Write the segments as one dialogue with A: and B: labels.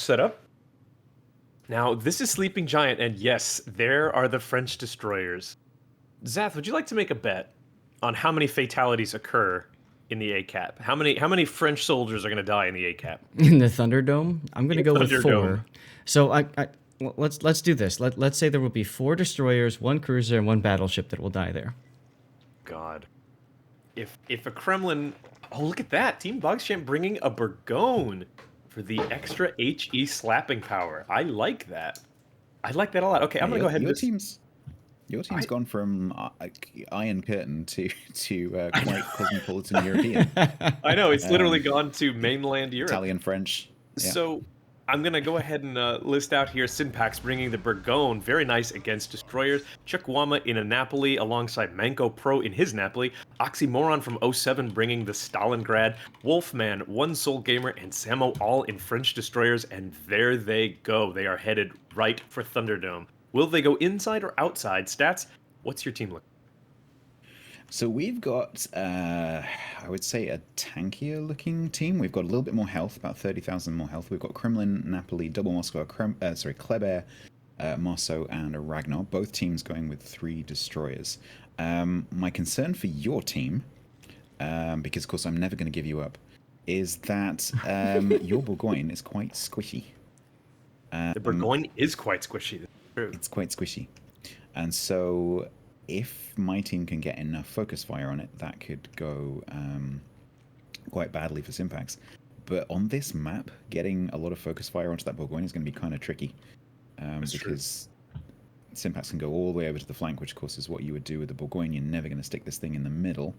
A: set up. Now, this is Sleeping Giant, and yes, there are the French destroyers. Zath, would you like to make a bet on how many fatalities occur in the ACAP? How many French soldiers are going to die in the ACAP?
B: In the Thunderdome, I'm going to go with
A: Thunderdome.
B: 4. So let's do this. Let's say there will be 4 destroyers, 1 cruiser, and 1 battleship that will die there.
A: God, if a Kremlin, oh look at that, Team BOGGZ bringing a Burgone for the extra HE slapping power. I like that. I like that a lot. Okay, I'm gonna go ahead and
C: Your team's gone from Iron Curtain to quite cosmopolitan European.
A: I know, it's literally gone to mainland Europe.
C: Italian, French. Yeah.
A: So I'm going to go ahead and list out here Synpax bringing the Burgone. Very nice against destroyers. Chukwama in a Napoli alongside Manco Pro in his Napoli. Oxymoron from 07 bringing the Stalingrad. Wolfman, One Soul Gamer, and Samo all in French destroyers. And there they go. They are headed right for Thunderdome. Will they go inside or outside? Stats, what's your team look?
C: So we've got, I would say, a tankier looking team. We've got a little bit more health, about 30,000 more health. We've got Kremlin, Napoli, Double Moscow, Kleber, Marceau, and Ragnar. Both teams going with 3 destroyers. My concern for your team, because of course I'm never going to give you up, is that your Bourgogne is quite squishy.
A: The Burgone is quite squishy.
C: It's quite squishy. And so if my team can get enough focus fire on it, that could go quite badly for Synpax. But on this map, getting a lot of focus fire onto that Bourgogne is going to be kind of tricky. Because Synpax can go all the way over to the flank, which of course is what you would do with the Bourgogne. You're never going to stick this thing in the middle.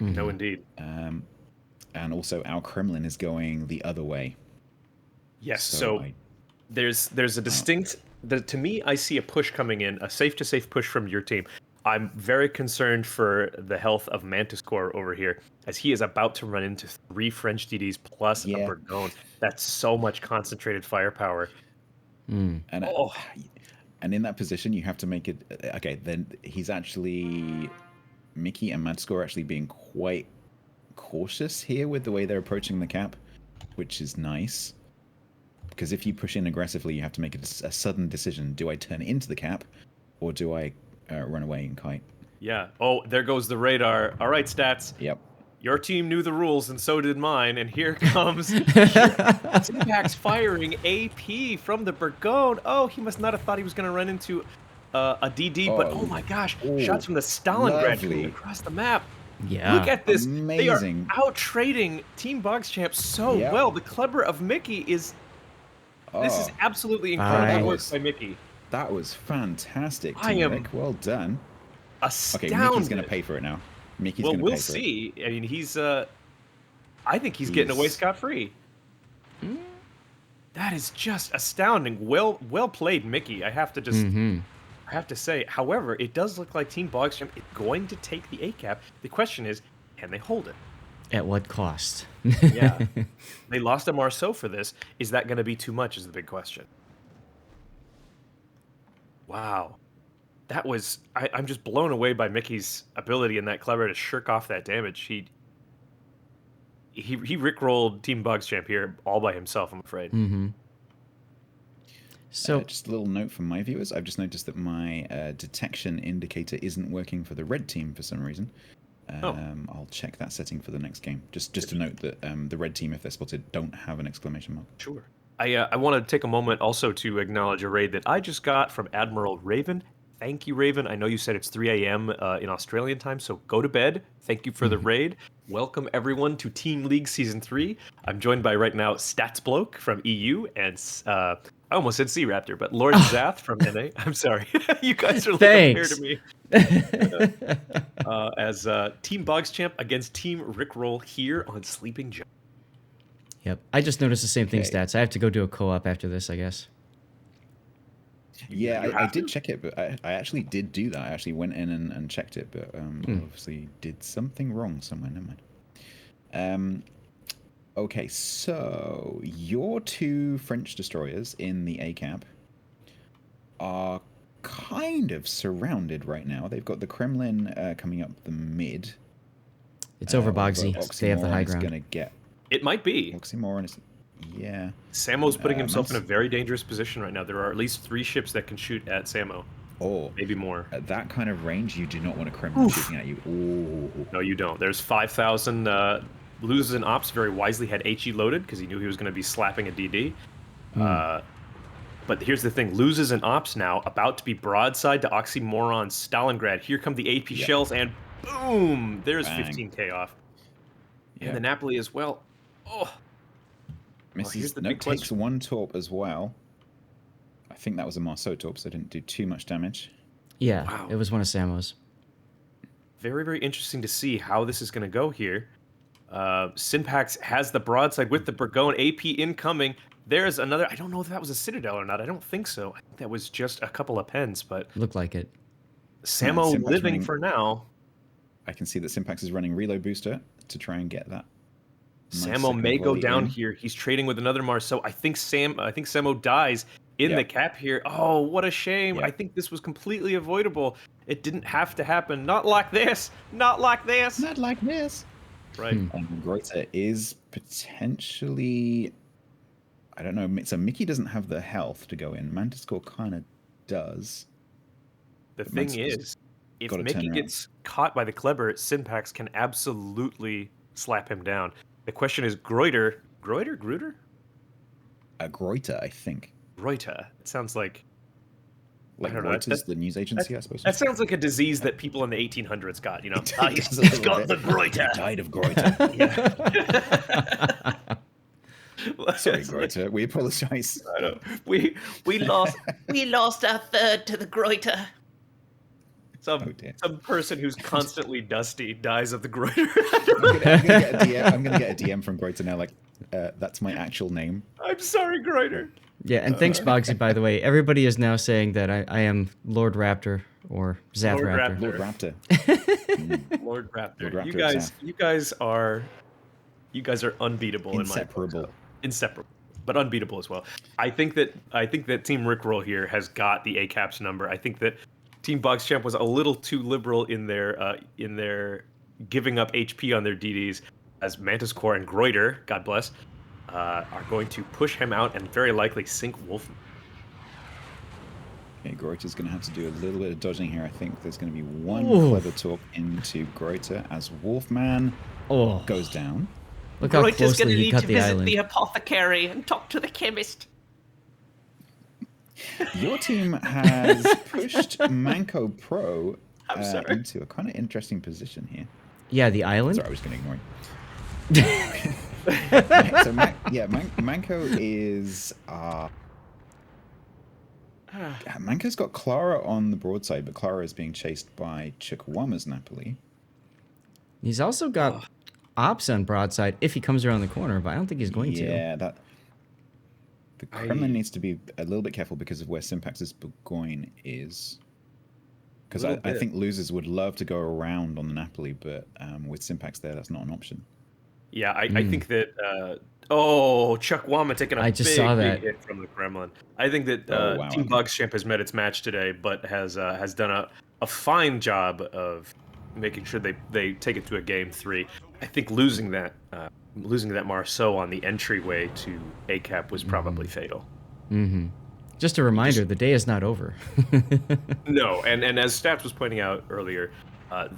A: Mm-hmm. No, indeed.
C: And also our Kremlin is going the other way.
A: Yes, so there's a distinct... to me, I see a push coming in, a safe-to-safe push from your team. I'm very concerned for the health of Mantis Core over here, as he is about to run into 3 French DDs plus a Burgone. That's so much concentrated firepower.
C: And in that position, you have to make it... Okay, then he's actually... Mickey and Mantis Core are actually being quite cautious here with the way they're approaching the cap, which is nice. Because if you push in aggressively, you have to make a sudden decision. Do I turn into the cap, or do I run away and kite?
A: Yeah. Oh, there goes the radar. All right, Stats.
C: Yep.
A: Your team knew the rules, and so did mine. And here comes Synpax firing AP from the Burgone. Oh, he must not have thought he was going to run into a DD, but oh my gosh, shots from the Stalingrad coming across the map.
B: Yeah.
A: Look at this.
C: Amazing.
A: They are out-trading Team BOGGZ so well. The Kleber of Mickey is... This is absolutely incredible work by Mickey.
C: That was fantastic, Team Rick. Well done.
A: Astounded.
C: Okay, Mickey's going to pay for it now. Mickey's going to pay for it.
A: We'll see. I mean, he's... I think he's getting away scot-free. That is just astounding. Well played, Mickey. I have to just... I have to say. However, it does look like Team BOGGZ is going to take the ACAP. The question is, can they hold it?
B: At what cost?
A: Yeah. They lost a Marceau for this. Is that going to be too much is the big question. Wow. That was... I'm just blown away by Mickey's ability in that Kleber to shirk off that damage. He rickrolled Team BOGGZ here all by himself, I'm afraid.
B: So
C: just a little note from my viewers. I've just noticed that my detection indicator isn't working for the red team for some reason. I'll check that setting for the next game. Just to note that the red team, if they're spotted, don't have an exclamation mark.
A: Sure. I want to take a moment also to acknowledge a raid that I just got from Admiral Raven. Thank you, Raven. I know you said it's 3 a.m. In Australian time, so go to bed. Thank you for the raid. Welcome, everyone, to Team League Season 3. I'm joined by, right now, StatsBloke from EU and... I almost said Sea Raptor, but Lord Zath from NA. I'm sorry. You guys are like unfair to me. As Team BOGGZ against Team Rickroll here on Sleeping Giant.
B: Yep. I just noticed the same thing, Stats. I have to go do a co-op after this, I guess.
C: Yeah, I did check it, but I actually did do that. I actually went in and checked it, but obviously did something wrong somewhere. Never mind. Okay, so your 2 French destroyers in the ACAP are kind of surrounded right now. They've got the Kremlin coming up the mid.
B: It's over BOGGZ. They have the high ground.
C: Gonna get...
A: It might be.
C: Oxymoron is... Yeah.
A: Samo's putting himself in a
C: Mantis-
A: very dangerous position right now. There are at least 3 ships that can shoot at Samo,
C: Oh,
A: maybe more.
C: at that kind of range, you do not want a Kremlin shooting at you. Ooh.
A: No, you don't. There's 5,000 loses and ops. Very wisely had HE loaded because he knew he was going to be slapping a DD. But here's the thing: loses and ops now about to be broadside to Oxymoron Stalingrad. Here come the AP shells, and boom! There's
C: Bang.
A: 15k off.
C: Yep.
A: And the Napoli as well. Oh,
C: Misses.
A: the
C: No,
A: big
C: takes
A: question.
C: 1 torp as well. I think that was a Marceau torp, so it didn't do too much damage.
B: Yeah,
A: Wow.
B: it was one of Samo's.
A: very, very interesting to see how this is going to go here. Synpax has the broadside with the Burgoyne. AP incoming. There's another. I don't know if that was a Citadel or not. I don't think so. I think that was just a couple of pens, but
B: Looked like it.
A: Samo
C: Synpax
A: living
C: running-
A: for now.
C: I can see that Synpax is running reload booster to try and get that. nice
A: Samo
C: second
A: may go
C: volley
A: down
C: in.
A: here. He's trading with another Marceau. I think Samo dies in
C: Yep.
A: the cap here. Oh, what a shame.
C: Yep.
A: I think this was completely avoidable. It didn't have to happen. Not like this. Not like this.
C: Not like this.
A: Right.
C: And Greta is potentially... I don't know. So Mickey doesn't have the health to go in. Mantiscore kind of does.
A: The
C: But
A: thing
C: Mantiscore's
A: is, if
C: gotta
A: Mickey
C: turn around.
A: gets caught by the Kleber, Synpax can absolutely slap him down. The question is Greuter? Gruter?
C: Greta, I think.
A: Greuter. It sounds like...
C: Like
A: don't know,
C: Reuters, the news agency, I suppose.
A: That sounds like a disease that people in the 1800s got, you know?
C: It
A: Ah,
C: does a
A: he's
C: little
A: got
C: bit.
A: the Greuter.
C: He died of Greta.
A: Yeah.
C: Sorry,
A: It's like-
C: Greta. We apologize.
A: I know. We lost our third to the Greuter.
C: Oh, dear.
A: Some person who's constantly dusty dies of the Greuter.
C: I'm gonna get a DM from Greta now. Like, that's my actual name.
A: I'm sorry, Greuter.
B: Yeah, and thanks, BOGGZ, by the way. Everybody is now saying that I am Lord Raptor or Zath
A: Lord
B: Raptor.
A: Raptor.
C: Lord Raptor.
A: Lord Raptor.
C: Lord Raptor
A: You
C: of
A: guys,
C: Zath.
A: you guys are unbeatable in my
C: Inseparable.
A: book. Inseparable, but unbeatable as well. I think that Team Rickroll here has got the ACAPS number. I think that Team BOGGZ was a little too liberal in their giving up HP on their DDs, as Mantis Core and Greuter, God bless, are going to push him out and very likely sink Wolf.
C: Okay, Greta's going to have to do a little bit of dodging here. I think there's going to be one
B: Ooh.
C: clever talk into Greta as Wolfman
B: Oh,
C: goes down.
B: look how
D: Greuter's
B: closely he cut the island.
D: the apothecary and talk to the chemist.
C: Your team has pushed Manco Pro
A: I'm sorry.
C: into a kind of interesting position here.
B: Yeah, the island?
C: Sorry, I was going to ignore him. So, Manco is... Manco's got Clara on the broadside, but Clara is being chased by Chukwama's Napoli.
B: He's also got ops on broadside if he comes around the corner, but I don't think he's going to.
C: Yeah, that... The Kremlin needs to be a little bit careful because of where Sympax's Burgoyne is. Because
A: Little
C: I
A: bit.
C: think losers would love to go around on the Napoli, but with Sympax there, that's not an option.
A: Yeah, I think that. Chukwama taking a
B: I just
A: big,
B: saw
A: big
B: that.
A: hit from the Kremlin. I think that
C: Oh, wow,
A: Team
C: okay.
A: BOGGZ has met its match today, but has done a fine job of making sure they take it to a game 3. I think losing that Marceau on the entryway to ACAP was probably fatal.
B: Mm-hmm. Just a reminder, the day is not over.
A: No, and as Stats was pointing out earlier,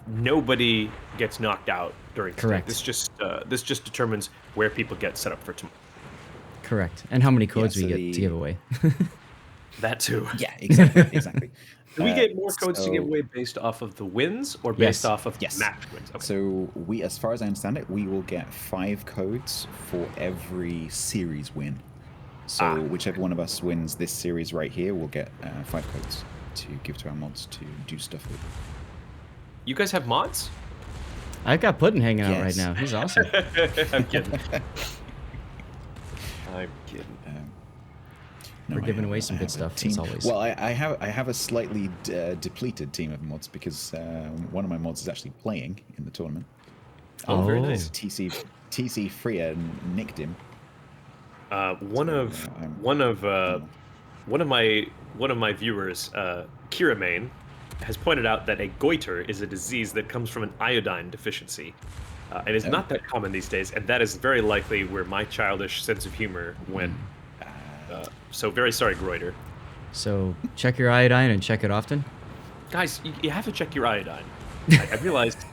A: nobody gets knocked out during today.
B: Correct.
A: This just determines where people get set up for tomorrow.
B: Correct. And how many codes
C: so
B: we get
C: the-
B: to give away.
A: That too.
C: Yeah, exactly.
A: Do we get more codes to give away based off of the wins or based
B: Yes.
A: off of
C: Yes.
A: match wins? Okay.
C: So we, as far as I understand it, we will get 5 codes for every series win. So whichever one of us wins this series right here, we'll get 5 codes to give to our mods to do stuff with.
A: You guys have mods?
B: I've got Puddin hanging out right
C: Yes.
B: now. He's awesome.
A: I'm kidding. I'm kidding.
C: No,
B: We're
C: I
B: giving
C: have-
B: away
C: I
B: some
C: have
B: good
C: a
B: stuff,
C: team.
B: as always.
C: Well, I have a slightly depleted team of mods because one of my mods is actually playing in the tournament.
A: Oh, very
B: Oh.
A: nice.
C: TC Freya nicked him.
A: One of my viewers, Kira Main, has pointed out that a goiter is a disease that comes from an iodine deficiency. It is not that common these days, and that is very likely where my childish sense of humor went. So very sorry, Greuter.
B: So check your iodine and check it often.
A: Guys, you have to check your iodine. I realized,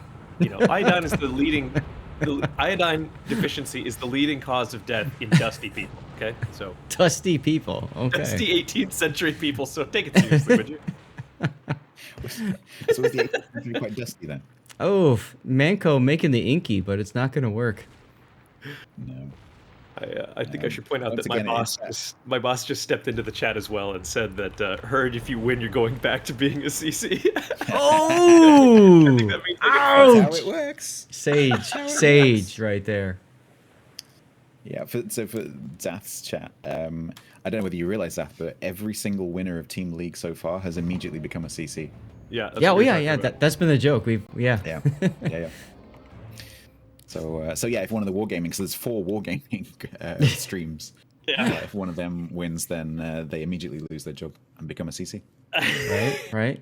A: iodine is the iodine deficiency is the leading cause of death in dusty people. Okay, so
B: Dusty people. Okay.
A: dusty 18th century people. So take it seriously, would you?
C: So was the 18th century quite dusty then?
B: Oh, Manco making the inky, but it's not going to work.
C: No.
A: I think I should point out
C: once
A: that
C: again,
A: my boss just stepped into the chat as well and said that heard if you win, you're going back to being a CC.
B: Oh!
A: I think that means I
C: That's how
B: Ouch!
C: it works.
B: Sage right there.
C: Yeah, so for Zath's chat, I don't know whether you realize that, but every single winner of Team League so far has immediately become a CC.
A: Yeah. That's
B: Yeah,
A: what
B: well,
A: we're
B: yeah,
A: talking
B: yeah.
A: about.
B: That's been the joke. Yeah.
C: Yeah. So yeah, if one of the wargaming, because there's 4 wargaming streams.
A: Yeah.
C: If one of them wins, then they immediately lose their job and become a CC.
B: Right.